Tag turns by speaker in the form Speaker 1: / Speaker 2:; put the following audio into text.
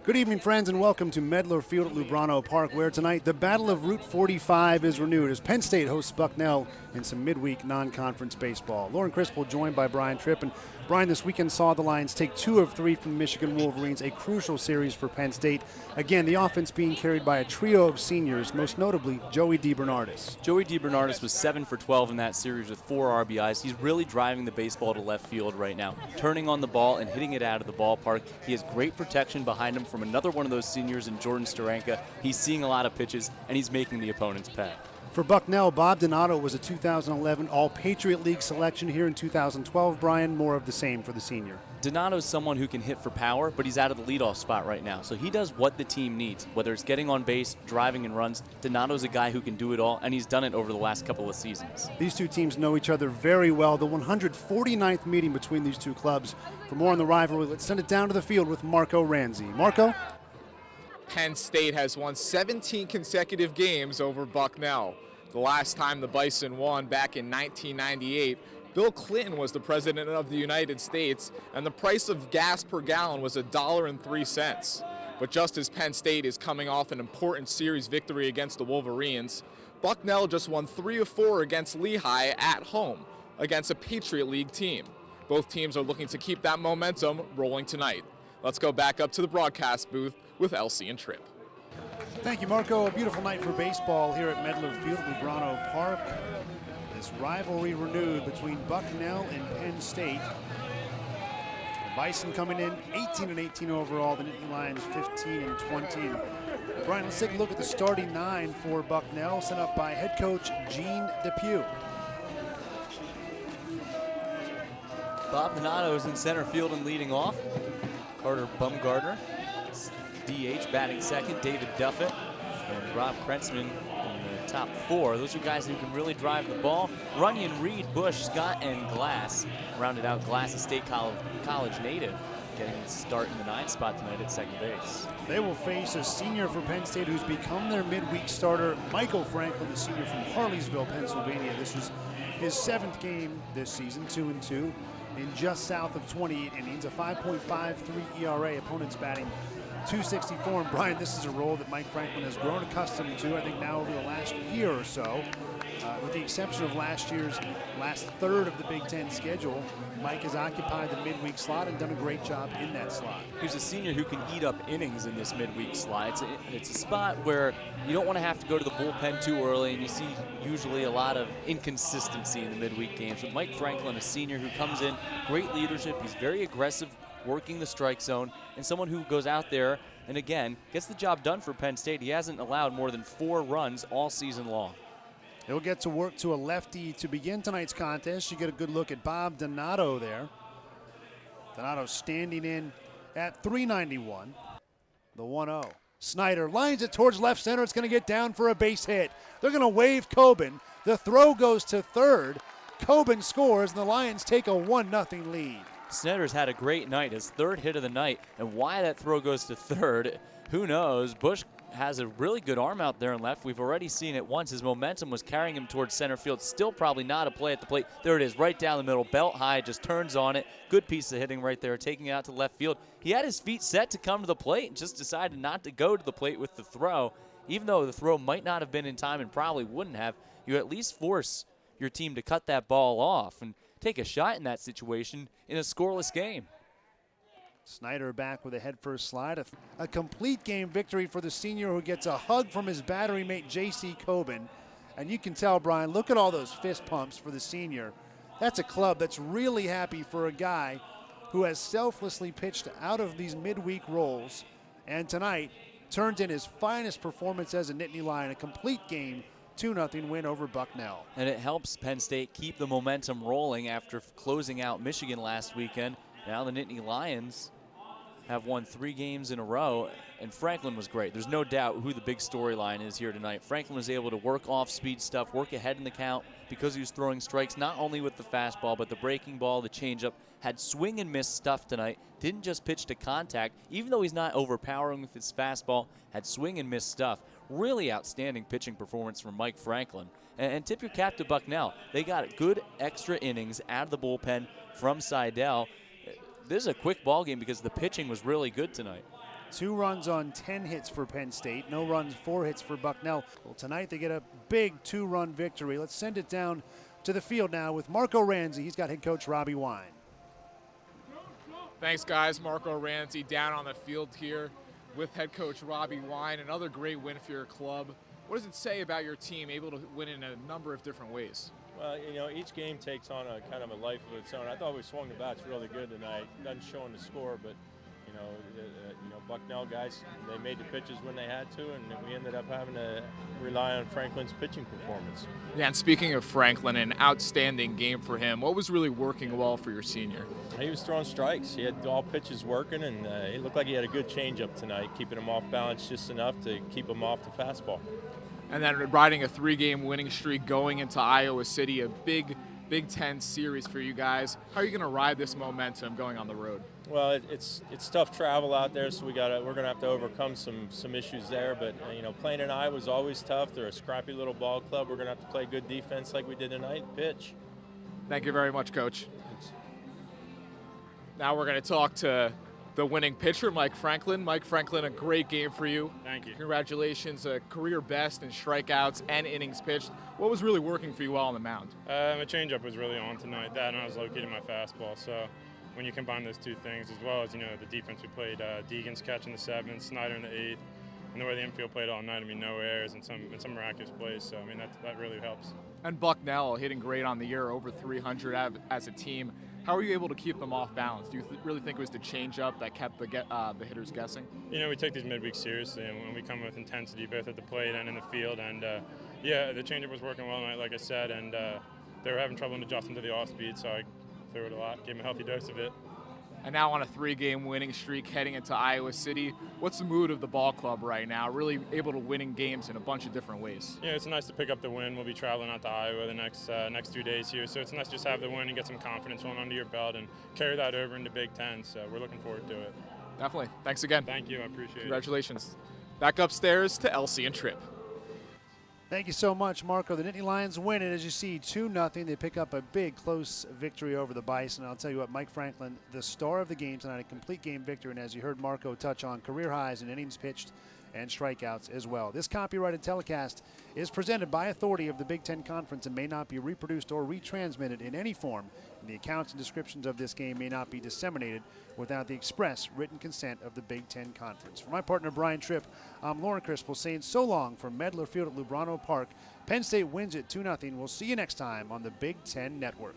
Speaker 1: Good evening, friends, and welcome to Medler Field at Lubrano Park, where tonight the Battle of Route 45 is renewed as Penn State hosts Bucknell in some midweek non-conference baseball. Lauren Crispell joined by Brian Tripp, and Brian, this weekend saw the Lions take 2 of 3 from the Michigan Wolverines, a crucial series for Penn State. Again, the offense being carried by a trio of seniors, most notably Joey DeBernardis.
Speaker 2: Joey DeBernardis was 7 for 12 in that series with 4 RBIs. He's really driving the baseball to left field right now, turning on the ball and hitting it out of the ballpark. He has great protection behind him from another one of those seniors in Jordan Steranka. He's seeing a lot of pitches, and he's making the opponents pay.
Speaker 1: For Bucknell, Bob Donato was a 2011 All-Patriot League selection here in 2012. Brian, more of the same for the senior.
Speaker 2: Donato's someone who can hit for power, but he's out of the leadoff spot right now. So he does what the team needs, whether it's getting on base, driving and runs. Donato's a guy who can do it all, and he's done it over the last couple of seasons.
Speaker 1: These two teams know each other very well. The 149th meeting between these two clubs. For more on the rivalry, let's send it down to the field with Marco Ranzi. Marco?
Speaker 3: Penn State has won 17 consecutive games over Bucknell. The last time the Bison won back in 1998, Bill Clinton was the president of the United States, and the price of gas per gallon was $1.03. But just as Penn State is coming off an important series victory against the Wolverines, Bucknell just won 3 of 4 against Lehigh at home against a Patriot League team. Both teams are looking to keep that momentum rolling tonight. Let's go back up to the broadcast booth with Elsie and Tripp.
Speaker 1: Thank you, Marco. A beautiful night for baseball here at Medler Field, Lubrano Park. This rivalry renewed between Bucknell and Penn State. The Bison coming in 18-18 overall. The Nittany Lions 15-20. And Brian, let's take a look at the starting 9 for Bucknell, sent up by head coach Gene Depew.
Speaker 2: Bob Donato is in center field and leading off. Carter Bumgardner, DH, batting second. David Duffett and Rob Krentzman in the top 4. Those are guys who can really drive the ball. Runyon, Reed, Bush, Scott, and Glass rounded out. Glass, a State College native, getting the start in the 9th spot tonight at second base.
Speaker 1: They will face a senior for Penn State who's become their midweek starter, Michael Franklin, the senior from Harleysville, Pennsylvania. This was his 7th game this season, 2-2. In just south of 28 innings, a 5.53 ERA, opponents batting .264. And Brian, this is a role that Mike Franklin has grown accustomed to, I think now over the last year or so. With the exception of last year's last third of the Big Ten schedule, Mike has occupied the midweek slot and done a great job in that slot.
Speaker 2: He's a senior who can eat up innings in this midweek slot. It's a spot where you don't want to have to go to the bullpen too early, and you see usually a lot of inconsistency in the midweek games. But Mike Franklin, a senior who comes in, great leadership. He's very aggressive, working the strike zone, and someone who goes out there and, again, gets the job done for Penn State. He hasn't allowed more than 4 runs all season long.
Speaker 1: He'll get to work to a lefty to begin tonight's contest. You get a good look at Bob Donato there. Donato standing in at .391. The 1-0. Snyder lines it towards left center. It's going to get down for a base hit. They're going to wave Coben. The throw goes to third. Coben scores, and the Lions take a 1-0 lead.
Speaker 2: Snyder's had a great night, his 3rd hit of the night, and why that throw goes to third, who knows? Bush has a really good arm out there in left. We've already seen it once. His momentum was carrying him towards center field. Still probably not a play at the plate. There it is, right down the middle, belt high, just turns on it. Good piece of hitting right there, taking it out to left field. He had his feet set to come to the plate and just decided not to go to the plate with the throw. Even though the throw might not have been in time and probably wouldn't have, you at least force your team to cut that ball off and take a shot in that situation in a scoreless game.
Speaker 1: Snyder back with a head-first slide. A complete game victory for the senior who gets a hug from his battery mate, J.C. Coben. And you can tell, Brian, look at all those fist pumps for the senior. That's a club that's really happy for a guy who has selflessly pitched out of these midweek roles. And tonight turns in his finest performance as a Nittany Lion, a complete game, 2-0 win over Bucknell.
Speaker 2: And it helps Penn State keep the momentum rolling after closing out Michigan last weekend. Now the Nittany Lions have won 3 games in a row, and Franklin was great. There's no doubt who the big storyline is here tonight. Franklin was able to work off-speed stuff, work ahead in the count because he was throwing strikes not only with the fastball, but the breaking ball, the changeup. Had swing and miss stuff tonight. Didn't just pitch to contact. Even though he's not overpowering with his fastball, had swing and miss stuff. Really outstanding pitching performance from Mike Franklin. And tip your cap to Bucknell. They got good extra innings out of the bullpen from Seidel. this is a quick ball game because the pitching was really good tonight.
Speaker 1: 2 runs on 10 hits for Penn State. No runs, 4 hits for Bucknell. Well, tonight they get a big 2-run victory. Let's send it down to the field now with Marco Ranzi. He's got head coach Robbie Wine.
Speaker 3: Thanks, guys. Marco Ranzi down on the field here with head coach Robbie Wine. Another great win for your club. What does it say about your team able to win in a number of different ways?
Speaker 4: Well, you know, each game takes on a kind of a life of its own. I thought we swung the bats really good tonight. Doesn't show in the score, but you know, Bucknell guys, they made the pitches when they had to, and we ended up having to rely on Franklin's pitching performance.
Speaker 3: Yeah, and speaking of Franklin, an outstanding game for him. What was really working well for your senior?
Speaker 4: He was throwing strikes. He had all pitches working, and it looked like he had a good changeup tonight, keeping him off balance just enough to keep him off the fastball.
Speaker 3: And then riding a 3-game winning streak going into Iowa City, a big Big Ten series for you guys. How are you going to ride this momentum going on the road?
Speaker 4: Well, it's tough travel out there, so we're going to have to overcome some issues there. But you know, playing in Iowa is always tough. They're a scrappy little ball club. We're going to have to play good defense like we did tonight. Pitch.
Speaker 3: Thank you very much, Coach. Now we're going to talk to the winning pitcher, Mike Franklin. Mike Franklin, a great game for you.
Speaker 5: Thank you.
Speaker 3: Congratulations, a career best in strikeouts and innings pitched. What was really working for you while on the mound?
Speaker 5: My changeup was really on tonight. That and I was locating my fastball. So when you combine those two things, as well as the defense we played, Deegan's catching the 7th, Snyder in the 8th, and the way the infield played all night. I mean, no errors and some miraculous plays. So I mean, that really helps. And
Speaker 3: Bucknell hitting great on the year, over 300 as a team. How are you able to keep them off balance? Do you really think it was the changeup that kept the hitters guessing?
Speaker 5: We take these midweek seriously, and when we come with intensity both at the plate and in the field, and yeah, the changeup was working well tonight, like I said, and they were having trouble adjusting to the off speed, so I threw it a lot, gave them a healthy dose of it.
Speaker 3: And now on a 3-game winning streak heading into Iowa City. What's the mood of the ball club right now? Really able to winning games in a bunch of different ways.
Speaker 5: Yeah, it's nice to pick up the win. We'll be traveling out to Iowa the next 2 days here, so it's nice to just have the win and get some confidence one under your belt and carry that over into Big Ten. So we're looking forward to it.
Speaker 3: Definitely. Thanks again.
Speaker 5: Thank you. I appreciate it.
Speaker 3: Congratulations. Back upstairs to Elsie and Tripp.
Speaker 1: Thank you so much, Marco. The Nittany Lions win it, as you see, 2-0. They pick up a big, close victory over the Bison. I'll tell you what, Mike Franklin, the star of the game tonight, a complete game victory, and as you heard Marco touch on, career highs in innings pitched and strikeouts as well. This copyrighted telecast is presented by authority of the Big Ten Conference and may not be reproduced or retransmitted in any form. And the accounts and descriptions of this game may not be disseminated without the express written consent of the Big Ten Conference. For my partner, Brian Tripp, I'm Lauren Crispell saying so long from Medler Field at Lubrano Park. Penn State wins it 2-0. We'll see you next time on the Big Ten Network.